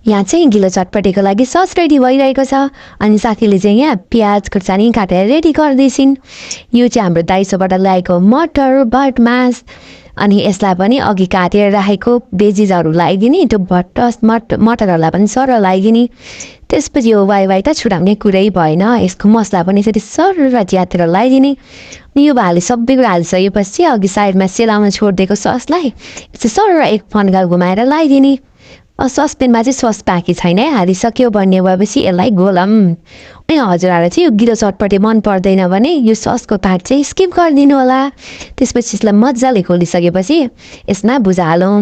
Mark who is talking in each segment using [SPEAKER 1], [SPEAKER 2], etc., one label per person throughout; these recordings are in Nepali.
[SPEAKER 1] यहाँ चाहिँ गिलो चटपटेको लागि सस रेडी भइरहेको छ अनि साथीले चाहिँ यहाँ प्याज खुर्सानी काटेर रेडी गर्दैछिन्। यो चाहिँ हाम्रो दाइसोबाट ल्याएको मटर बटमास अनि यसलाई पनि अघि काटेर राखेको भेजिजहरू लगाइदिने त्यो मटरहरूलाई पनि सर लगाइदिने। त्यसपछि यो वाइ त छुटाउने कुरै भएन, यसको मसला पनि यसरी सर च्यातेर लगाइदिने। यो भाले सबै कुरा हालिसकेपछि अघि साइडमा सेलाउन छोडिदिएको ससलाई यसरी सर एक फन्का घुमाएर लगाइदिने। ससपेनमा चाहिँ सस बाँकी छैन है, हालिसक्यो भन्ने भएपछि यसलाई गोलम। अनि हजुरहरूलाई चाहिँ यो गिलो चटपटे मन पर्दैन भने यो ससको पार्ट चाहिँ स्किप गरिदिनु होला। त्यसपछि यसलाई मजाले खोलिसकेपछि यसमा भुजा हालौँ।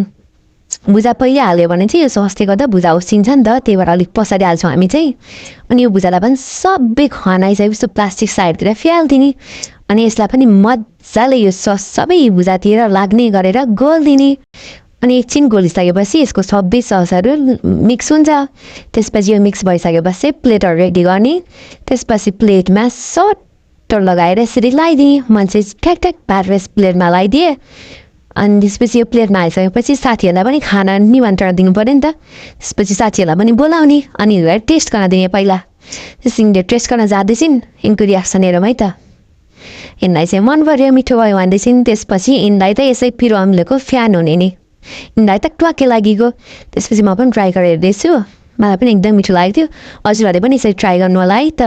[SPEAKER 1] भुजा पहिले हाल्यो भने चाहिँ यो ससले गर्दा भुजा उसिन्छ नि त, त्यही भएर अलिक पछाडि हाल्छौँ हामी चाहिँ। अनि यो भुजालाई पनि सबै खनाइसकेपछि प्लास्टिक साइडतिर फ्यालिदिने अनि यसलाई पनि मजाले यो सस सबै भुजातिर लाग्ने गरेर गोलिदिने। अनि एकछिन गोलिसकेपछि यसको सबै ससहरू मिक्स हुन्छ। त्यसपछि यो मिक्स भइसकेपछि प्लेटहरू रेडी गर्ने। त्यसपछि प्लेटमा सट्टर लगाएर यसरी लगाइदिएँ। मान्छे ठ्याक ठ्याक पारेर प्लेटमा लगाइदिएँ। अनि त्यसपछि यो प्लेटमा हालिसकेपछि साथीहरूलाई पनि खाना निमन्त्रण दिनु पऱ्यो नि त। त्यसपछि साथीहरूलाई पनि बोलाउने अनि यिनीहरूलाई टेस्ट गर्न दिने। पहिला त्यसरी टेस्ट गर्न जाँदैछिन्, यिनको रियाक्सन हेरौँ है त। यिनलाई चाहिँ मन पऱ्यो, मिठो भयो भन्दैछिन्। त्यसपछि यिनलाई त यसै पिरो अम्लेको फ्यान हुने नि, यिनलाई त ट्वाक्कै लागेको। त्यसपछि म पनि ट्राई गरेर हेर्दैछु, मलाई पनि एकदम मिठो लागेको थियो। हजुरहरूले पनि यसरी ट्राई गर्नु होला है त।